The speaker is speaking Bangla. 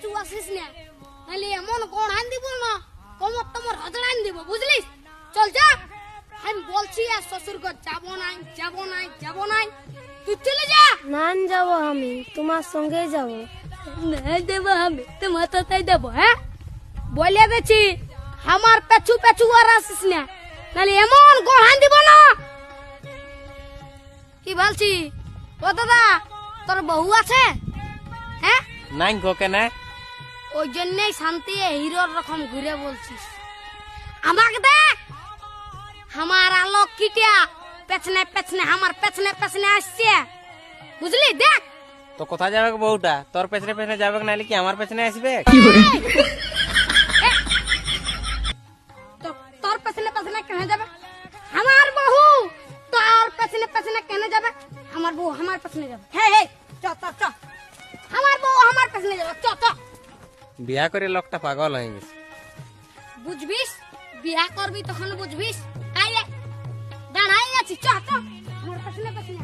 পেছু আসিস না, নাহলে এমন কোন আন দিব না কোমর তোমার হজড় আন দিব, বুঝলিস? চল যা, আমি বলছি আর শ্বশুর ঘর যাবো নাই যাবো নাই যাবো নাই, তুই চলে যা। না যাব, আমি তোমার সঙ্গে যাব। না দেবো, আমি তোমার তাই দেবো। হ্যাঁ বলে গেছি, আমার পেছু পেছু আর আসিস না, নাহলে এমন গোড়ান দিব না। কি বলছি ও দাদা, তোর বউ আছে? হ্যাঁ নাই গো কেন? ওই জন্যই শান্তি হিরোর রকম ঘুরে বলছিস। আমাকে দেখ, আমার আলোক কিটিয়া পেছনে পেছনে আমার পেছনে পেছনে আসছে, বুঝলি? দেখ তো কোথায় যাবে গো বউটা? তোর পেছনে পেছনে যাবে নাহলে কি আমার পেছনে আসবে? তোর পেছনে পেছনে কেন যাবে? আমার বউ তোর পেছনে পেছনে কেন যাবে? আমার বউ আমার পেছনে যাবে। হে হে চ চ চ, আমার বউ আমার পেছনে যাবে, চ চ। বিয়া করে লোকটা পাগল হয়ে গেছে। বুঝবিস, বিয়া করবি তখন বুঝবিস। আয় দাঁড়াই আছি, চ চ আমার পেছনে পেছনে।